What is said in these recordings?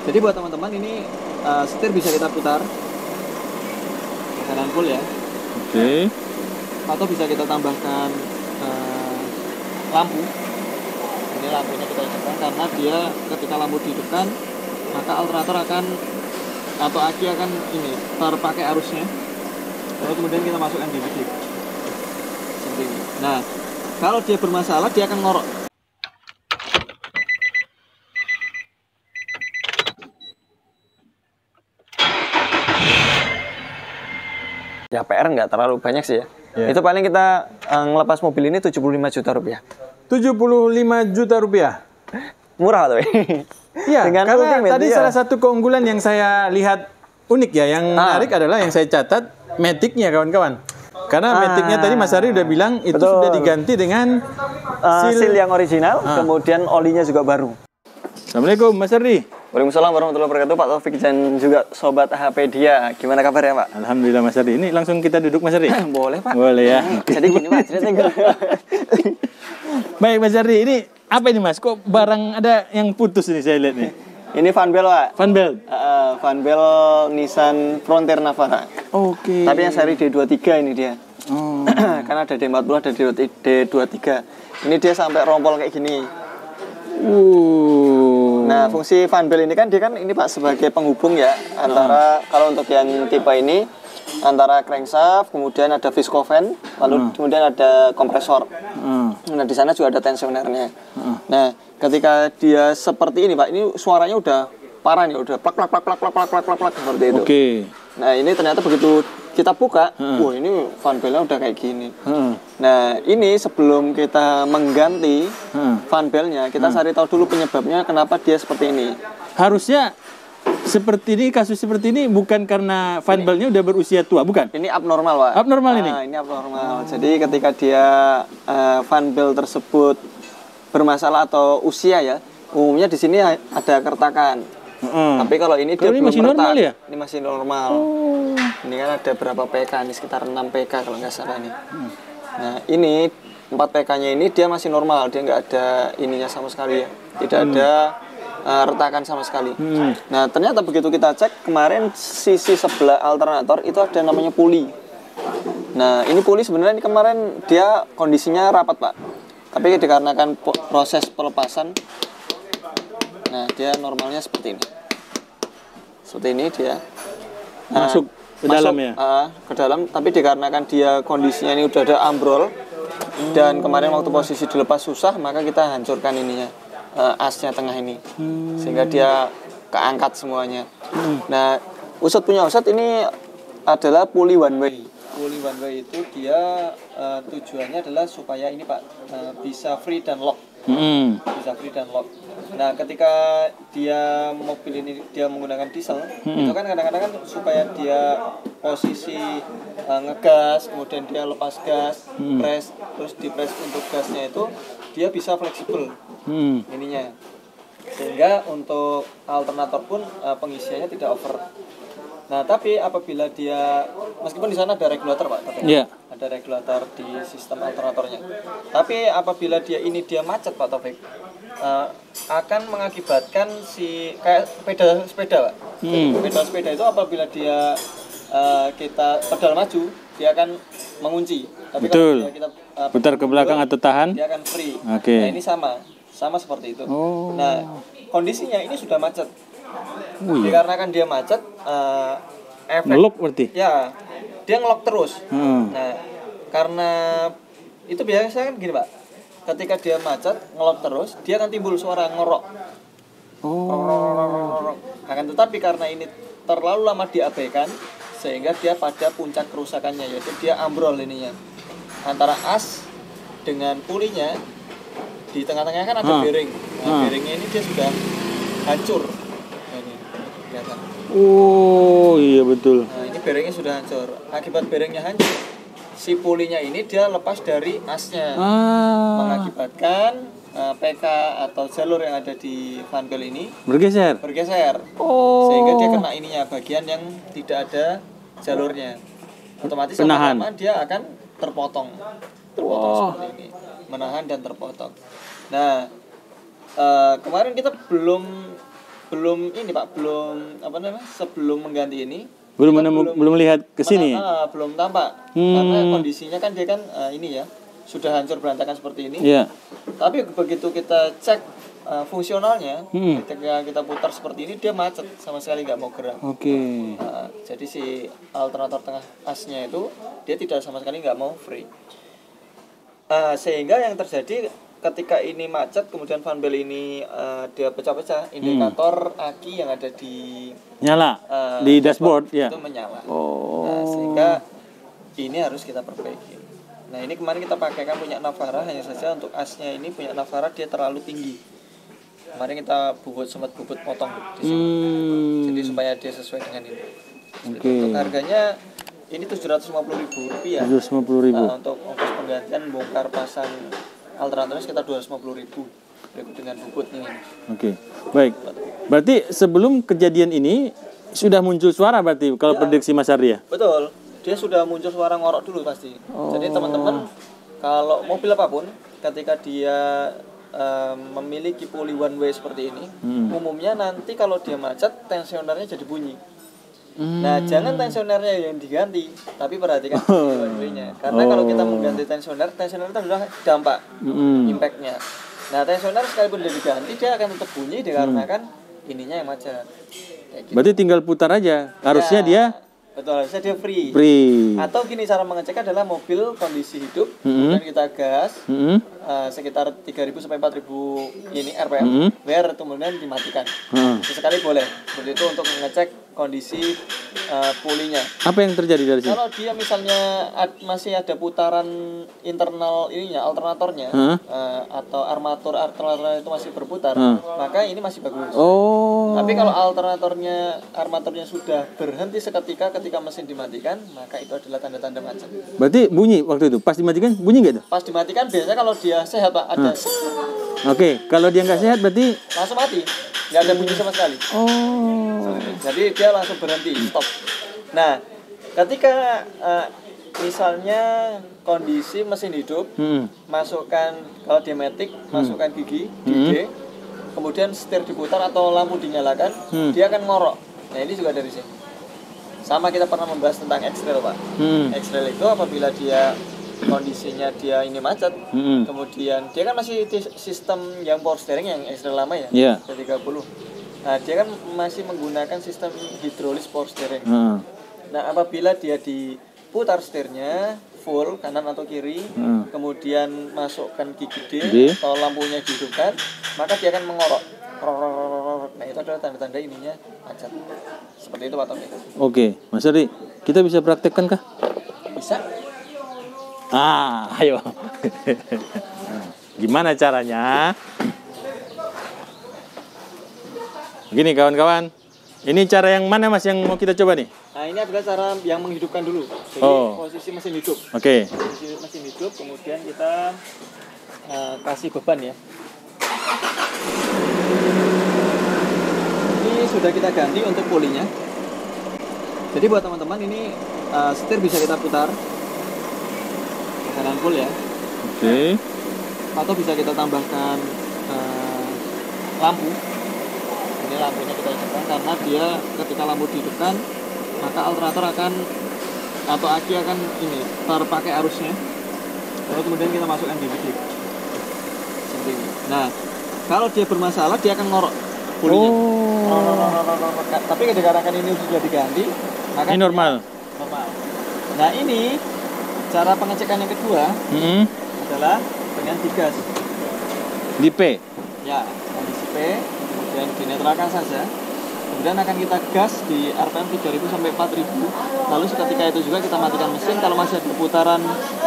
Jadi buat teman-teman ini setir bisa kita putar kanan full ya. Oke. Atau bisa kita tambahkan lampu. Ini lampunya kita hidupkan karena dia ketika lampu dihidupkan maka alternator akan atau aki akan ini terpakai arusnya. Lalu kemudian kita masukkan di bidik seperti ini. Nah, kalau dia bermasalah dia akan ngorok. Ya PR nggak terlalu banyak sih ya. Itu paling kita ngelepas mobil ini 75 juta rupiah. 75 juta rupiah. Murah tuh. Iya, karena tadi salah satu keunggulan yang saya lihat unik ya, yang menarik adalah yang saya catat Matic-nya kawan-kawan. Karena Matic-nya tadi Mas Ari udah bilang itu sudah diganti dengan seal yang original, kemudian olinya juga baru. Assalamualaikum Mas Ari. Waalaikumsalam warahmatullahi wabarakatuh, Pak Taufik dan juga sobat HP Dia. Gimana kabarnya, Pak? Alhamdulillah Mas Ari. Ini langsung kita duduk Mas Ari. Boleh, Pak. Boleh ya. Jadi gini, Pak, ceritanya. Baik Mas Ari, ini apa ini Mas? Kok barang ada yang putus ini saya lihat nih. Ini fan belt, Pak. Fan belt. Fan belt Nissan Frontier Navara. Oke. Tapi yang seri D23 ini dia. Karena ada D40, ada D23. Ini dia sampai rompol kayak gini. Nah, fungsi fan belt ini kan dia kan ini Pak sebagai penghubung ya antara kalau untuk yang tipe ini antara crankshaft, kemudian ada viscofan, lalu kemudian ada kompresor. Nah, di sana juga ada tensionernya. Nah, ketika dia seperti ini Pak, ini suaranya udah parah nih, udah plak plak plak plak plak plak plak plak plak seperti itu. Oke. Nah, ini ternyata begitu kita buka, wah ini fan beltnya udah kayak gini. Nah, ini sebelum kita mengganti fan beltnya, kita cari tahu dulu penyebabnya kenapa dia seperti ini. Harusnya seperti ini, kasus seperti ini bukan karena fan beltnya udah berusia tua, bukan? Ini abnormal, Pak. Abnormal ini? Ini abnormal. Jadi ketika dia fan belt tersebut bermasalah atau usia ya, umumnya di sini ada kertakan. Tapi kalau ini dia belum masih normal ya? Ini masih normal. Ini kan ada berapa PK? Ini sekitar 6 PK kalau nggak salah nih. Nah, ini 4 PK-nya ini dia masih normal, dia nggak ada ininya sama sekali ya. Tidak ada retakan sama sekali. Nah, ternyata begitu kita cek kemarin sisi sebelah alternator itu ada namanya puli. Nah, ini puli sebenarnya ini kemarin dia kondisinya rapat, Pak. Tapi dikarenakan proses pelepasan, nah dia normalnya seperti ini. Seperti ini dia. Masuk ke dalam ya? Ke dalam, tapi dikarenakan dia kondisinya ini udah ada ambrol dan kemarin waktu posisi dilepas susah, maka kita hancurkan ininya. Asnya tengah ini sehingga dia keangkat semuanya. Nah, Usut punya Usut ini adalah puli one way. Puli one way itu dia tujuannya adalah supaya ini Pak bisa free dan lock. Bisa free dan lock. Nah, ketika dia mobil ini dia menggunakan diesel, itu kan kadang-kadang kan supaya dia posisi ngegas, kemudian dia lepas gas, press, terus di press untuk gasnya itu dia bisa fleksibel ininya, sehingga untuk alternator pun pengisiannya tidak over. Nah, tapi apabila dia meskipun di sana ada regulator Pak, ada regulator di sistem alternatornya, tapi apabila dia macet Pak Taufik, akan mengakibatkan si kayak sepeda Pak. Pedal sepeda itu apabila dia kita pedal maju dia akan mengunci. Tapi kalau kita putar ke belakang atau tahan, dia akan free. Nah, ini sama seperti itu. Nah, kondisinya ini sudah macet. Dikarenakan dia macet, efek ngelock berarti? Ya, dia ngelock terus. Nah, karena itu biasanya kan gini Pak, ketika dia macet ngelock terus, dia akan timbul suara ngorok. Akan tetapi karena ini terlalu lama diabaikan, sehingga dia pada puncak kerusakannya, yaitu dia ambrol ininya. Antara as dengan pulinya, di tengah-tengahnya kan ada bearing. Nah, bearingnya ini dia sudah hancur. Ini kelihatan. Oh iya betul. Nah, ini bearingnya sudah hancur. Akibat bearingnya hancur, si pulinya ini dia lepas dari asnya, mengakibatkan PK atau jalur yang ada di fan belt ini bergeser. Sehingga dia kena ininya, bagian yang tidak ada jalurnya. Otomatis lama-lama dia akan terpotong seperti ini, menahan dan terpotong. Nah, kemarin kita belum belum ini Pak, belum apa namanya? Sebelum mengganti ini belum lihat ke sini. Belum tampak. Karena kondisinya kan dia kan ini ya, sudah hancur berantakan seperti ini. Iya. Tapi begitu kita cek fungsionalnya, ketika kita putar seperti ini dia macet, sama sekali nggak mau gerak. Oke. Jadi si alternator tengah asnya itu dia tidak sama sekali nggak mau free. Sehingga yang terjadi ketika ini macet, kemudian fan belt ini dia pecah-pecah, indikator aki yang ada di nyala di dashboard ya itu menyala. Sehingga ini harus kita perbaiki. Nah ini kemarin kita pakai kan punya Navara, hanya saja untuk asnya ini punya Navara dia terlalu tinggi. Kemarin kita sempat bubut potong di sini. Jadi supaya dia sesuai dengan ini. Untuk harganya ini Rp750.000. Rp750.000. Untuk ongkos penggantian bongkar pasang alternatornya sekitar Rp250.000 dengan bubut ini. Baik. Berarti sebelum kejadian ini sudah muncul suara berarti kalau prediksi Mas Ardi ya? Betul. Dia sudah muncul suara ngorok dulu pasti. Jadi teman-teman kalau mobil apapun ketika dia memiliki puli one way seperti ini, umumnya nanti kalau dia macet tensionernya jadi bunyi. Nah jangan tensionernya yang diganti, tapi perhatikan one way-nya. Karena kalau kita mengganti tensioner itu adalah dampak impactnya. Nah tensioner sekalipun dia diganti dia akan tetap bunyi dikarenakan ininya yang macet. Gitu. Berarti tinggal putar aja, harusnya dia betul, harusnya dia free. Atau gini cara mengecek adalah mobil kondisi hidup, kemudian kita gas sekitar 3.000 sampai 4.000 ini RPM, biar kemudian dimatikan. Sesekali boleh, seperti itu untuk mengecek kondisi pulinya. Apa yang terjadi dari sini? Kalau dia misalnya masih ada putaran internal ininya, alternatornya, atau alternatornya itu masih berputar, maka ini masih bagus. Tapi kalau armaturnya sudah berhenti seketika ketika mesin dimatikan, maka itu adalah tanda-tanda macet. Berarti bunyi waktu itu, pas dimatikan bunyi nggak itu? Pas dimatikan biasanya kalau dia sehat Pak, ada kalau dia nggak sehat berarti langsung mati, nggak ada bunyi sama sekali. Jadi dia langsung berhenti, stop. Nah, ketika misalnya kondisi mesin hidup, masukkan kalau dia matic, masukkan gigi D, kemudian setir diputar atau lampu dinyalakan, dia akan ngorok. Nah ini juga dari sini. Sama kita pernah membahas tentang X-Rail Pak. X-Rail itu apabila dia kondisinya dia ini macet, kemudian dia kan masih sistem yang power steering yang X-Rail lama ya, T30. Nah dia kan masih menggunakan sistem hidrolis power steering. Nah apabila dia diputar setirnya full kanan atau kiri, kemudian masukkan gigi D atau lampunya dihidupkan, maka dia akan mengorok. Nah itu adalah tanda-tanda ininya macet. Seperti itu Pak Tommy. Oke, Mas Ardi, kita bisa praktekkan kah? Bisa. Ayo. Gimana caranya? Begini kawan-kawan. Ini cara yang mana Mas yang mau kita coba nih? Nah ini adalah cara yang menghidupkan dulu. Jadi posisi mesin hidup. Posisi mesin hidup, kemudian kita kasih beban ya. Ini sudah kita ganti untuk pulinya. Jadi buat teman-teman ini setir bisa kita putar kanan full ya. Atau bisa kita tambahkan lampu. Ini lampunya kita hidupkan karena dia ketika lampu dihidupkan maka alternator akan atau aki akan ini terpakai arusnya. Lalu kemudian kita masukkan DVD seperti ini. Nah kalau dia bermasalah dia akan ngorok pulinya. Tapi dikarenakan ini sudah diganti maka ini normal. Nah ini cara pengecekan yang kedua adalah dengan digas di P ya, kondisi P, kemudian dinetralkan saja, kemudian akan kita gas di RPM 3000 sampai 4000. Lalu seketika itu juga kita matikan mesin. Kalau masih ada putaran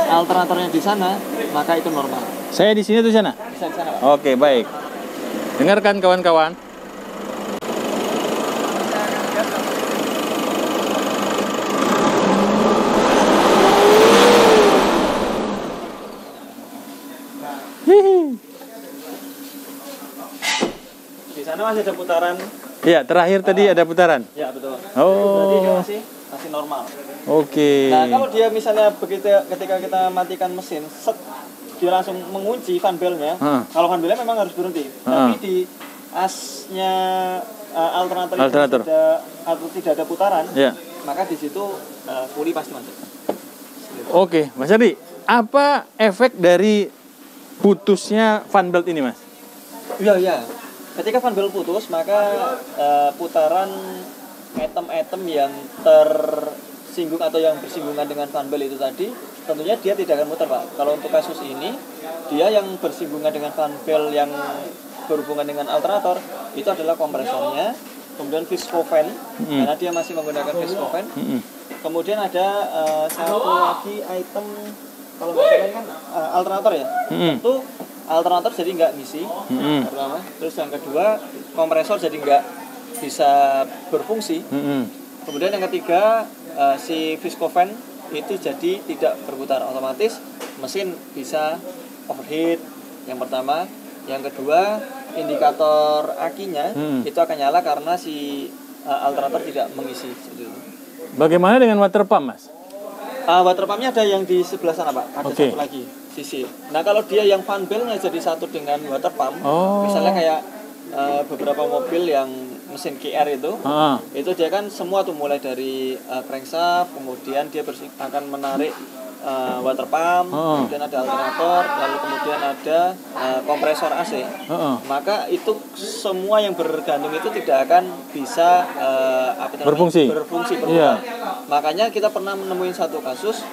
alternatornya di sana maka itu normal. Saya di sini atau di sana? Bisa di sana Pak. Oke, baik. Dengarkan kawan-kawan. Di sana masih ada putaran. Ya, terakhir tadi ada putaran. Ya, betul. Berarti dia masih normal. Nah, kalau dia misalnya ketika kita matikan mesin, dia langsung mengunci fan belt-nya. Kalau fan belt-nya memang harus berhenti. Tapi di asnya alternator itu tidak ada putaran, ya, maka di situ puli pasti macet. Oke, Mas Ardi, apa efek dari putusnya fan belt ini, Mas? Iya. Ketika fan belt putus, maka putaran item-item yang tersinggung atau yang bersinggungan dengan fan belt itu tadi, tentunya dia tidak akan muter, Pak. Kalau untuk kasus ini, dia yang bersinggungan dengan fan belt yang berhubungan dengan alternator itu adalah kompresornya, kemudian viscofan, karena dia masih menggunakan viscofan. Kemudian ada satu lagi item, kalau nggak salah kan alternator ya. Itu alternator jadi nggak ngisi, pertama. Terus yang kedua, kompresor jadi nggak bisa berfungsi. Kemudian yang ketiga, si viscofan itu jadi tidak berputar, otomatis mesin bisa overheat. Yang pertama, yang kedua, indikator akinya itu akan nyala karena si alternator tidak mengisi. Bagaimana dengan water pump, Mas? Water pumpnya ada yang di sebelah sana, Pak. Ada satu lagi sisi. Nah, kalau dia yang fan belt-nya jadi satu dengan water pump, misalnya kayak beberapa mobil yang mesin KR itu dia kan semua tuh mulai dari crankshaft, kemudian dia akan menarik water pump, kemudian ada alternator, lalu kemudian ada kompresor AC. Maka itu semua yang bergantung itu tidak akan bisa berfungsi. Iya. Makanya kita pernah menemukan satu kasus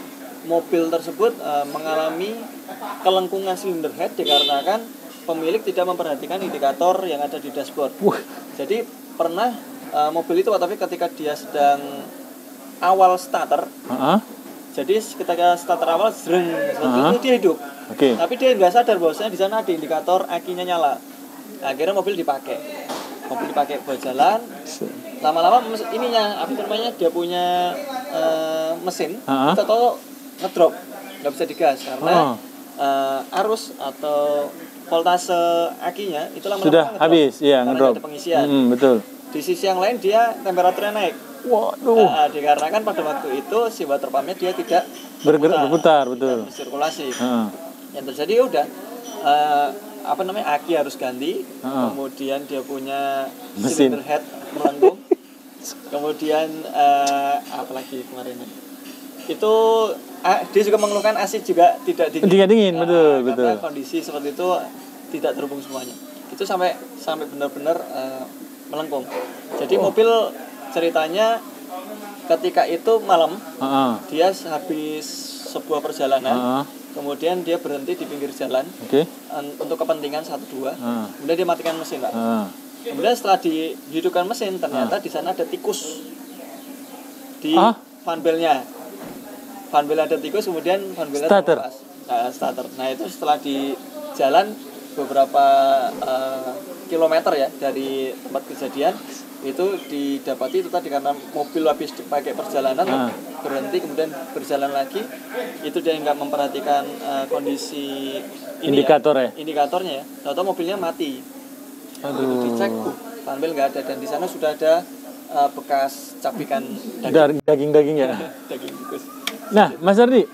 mobil tersebut mengalami kelengkungan silinder head dikarenakan pemilik tidak memperhatikan indikator yang ada di dashboard. Jadi pernah mobil itu, tapi ketika dia sedang awal starter, jadi ketika starter awal zreng, itu dia hidup. Tapi dia nggak sadar bahwasanya di sana ada indikator akinya nyala. Akhirnya mobil dipakai buat jalan. Lama-lama ininya apa namanya, dia punya mesin kita tahu ngedrop, nggak bisa digas karena arus atau voltase akinya itu lama-lama sudah habis, ya, ngedrop. Ada pengisian. Betul. Di sisi yang lain dia temperaturnya naik. Waduh. Dikarenakan pada waktu itu si water pumpnya dia tidak berputar, betul. Sirkulasi. Yang terjadi udah aki harus ganti. Kemudian dia punya cylinder head melengkung. Kemudian apalagi kemarin itu dia juga mengeluhkan AC juga tidak dingin. Betul. Karena kondisi seperti itu tidak terhubung semuanya. Itu sampai benar-benar melengkung. Jadi mobil ceritanya ketika itu malam, dia habis sebuah perjalanan, kemudian dia berhenti di pinggir jalan untuk kepentingan 1-2, kemudian dia matikan mesin, Pak. Kemudian setelah dihidupkan mesin, ternyata di sana ada tikus di fan belt-nya. Fan belt ada tikus, kemudian fan belt starter. Nah itu setelah di jalan beberapa kilometer ya dari tempat kejadian, itu didapati itu tadi karena mobil habis dipakai perjalanan berhenti kemudian berjalan lagi, itu dia nggak memperhatikan kondisi indikatornya ya, atau mobilnya mati. Itu dicek fan belt nggak ada, dan di sana sudah ada bekas cabikan daging ya. Daging tikus. Nah, Mas Ardi,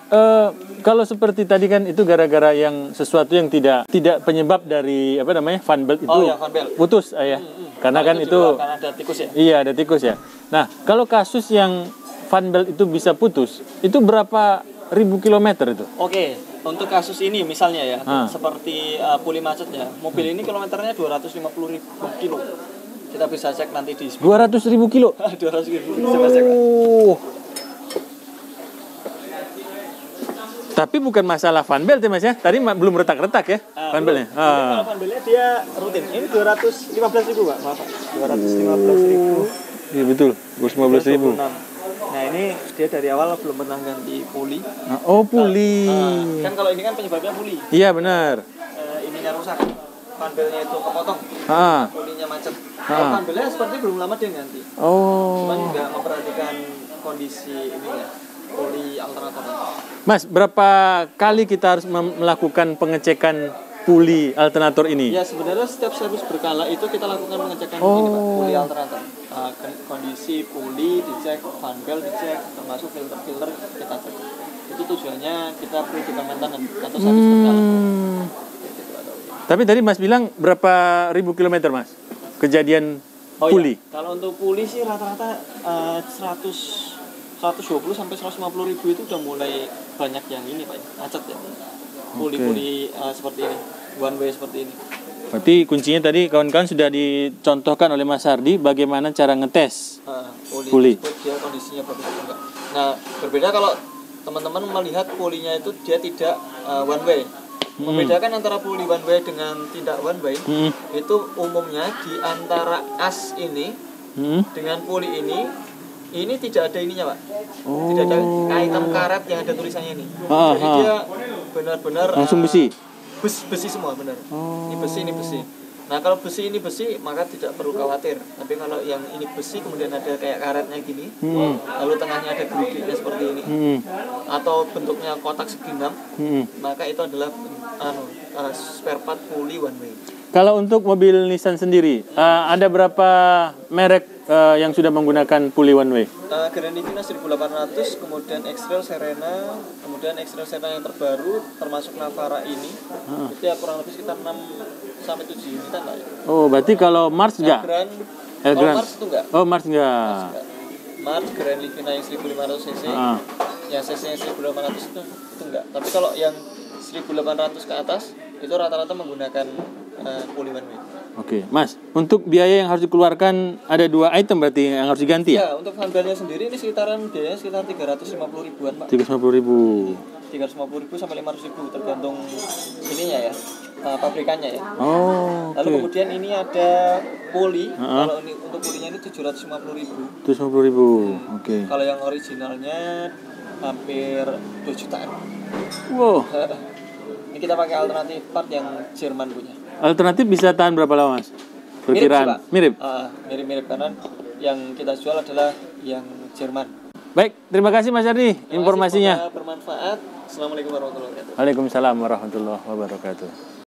kalau seperti tadi kan itu gara-gara yang sesuatu yang tidak penyebab dari fan belt itu fan belt putus ya. Karena kan itu karena ada tikus ya. Iya, ada tikus ya. Nah, kalau kasus yang fan belt itu bisa putus, itu berapa ribu kilometer itu? Oke, untuk kasus ini misalnya ya, seperti puli macet ya. Mobil ini kilometernya 250.000 kilo. Kita bisa cek nanti di 200.000 kilo. 200.000 coba cek. Tapi bukan masalah fan belt ya, Mas ya. Tadi belum retak-retak ya fan beltnya. Kalau fan beltnya dia rutin. Ini 215.000, Pak. Maaf, Pak. 215.000. Iya betul, 215.000. Nah, ini dia dari awal belum pernah ganti puli. Puli. Kan kalau ini kan penyebabnya puli. Iya, benar. Ininya rusak. Fan beltnya itu kepotong. Pulinya macet. Fan beltnya seperti belum lama dia ganti. Cuman nggak memperhatikan kondisi ininya. Puli alternator. Mas, berapa kali kita harus melakukan pengecekan puli alternator ini? Ya, sebenarnya setiap servis berkala itu kita lakukan pengecekan ini, Pak, puli alternator. Kondisi puli dicek, fan belt dicek, termasuk filter kita cek. Itu tujuannya kita predicament maintenance atau servis berkala. Tapi tadi Mas bilang berapa ribu kilometer, Mas? Kejadian puli? Iya. Kalau untuk puli sih rata-rata 120 sampai 150 ribu itu udah mulai banyak yang ini Pak, macet ya. Puli-puli seperti ini, one way seperti ini. Berarti kuncinya tadi kawan-kawan sudah dicontohkan oleh Mas Hardi bagaimana cara ngetes puli. Dia kondisinya bagus atau enggak. Nah, berbeda kalau teman-teman melihat pulinya itu dia tidak one way. Membedakan antara puli one way dengan tidak one way itu umumnya di antara as ini dengan puli ini tidak ada ininya Pak. Tidak ada kaitan karet yang ada tulisannya ini. Jadi dia benar-benar langsung besi. Besi semua benar. Ini besi. Nah kalau besi ini besi maka tidak perlu khawatir. Tapi kalau yang ini besi kemudian ada kayak karetnya gini, lalu tengahnya ada gerigiknya seperti ini, atau bentuknya kotak segindam, maka itu adalah spare part puli one way. Kalau untuk mobil Nissan sendiri, ada berapa merek yang sudah menggunakan puli one way? Grand Livina 1800, kemudian X-Trail Serena, kemudian X-Trail Serena yang terbaru, termasuk Navara ini, itu ya kurang lebih sekitar 6 sampai 7 unitan lah ya. Oh, berarti kalau Mars enggak? Mars itu enggak. Oh, Mars enggak. Mars Grand Livina yang 1500 cc, yang cc-nya 1800 itu enggak. Tapi kalau yang 1800 ke atas itu rata-rata menggunakan puli one way. Oke, Mas, untuk biaya yang harus dikeluarkan ada 2 item berarti yang harus diganti ya? Ya, untuk handbalnya sendiri ini biayanya sekitar 350 ribuan Pak. 350 ribu. 350 ribu sampai 500 ribu tergantung ininya ya, pabrikannya ya. Oh, Lalu kemudian ini ada puli, kalau ini untuk pulinya ini 750 ribu. 750 ribu, oke. Kalau yang originalnya hampir 2 jutaan. Wow. Ini kita pakai alternatif part yang Jerman punya. Alternatif bisa tahan berapa lama Mas? Perkiraan mirip? Mirip karena yang kita jual adalah yang Jerman. Baik, terima kasih Mas Hardi informasinya. Semoga bermanfaat. Assalamualaikum warahmatullahi wabarakatuh. Waalaikumsalam warahmatullahi wabarakatuh.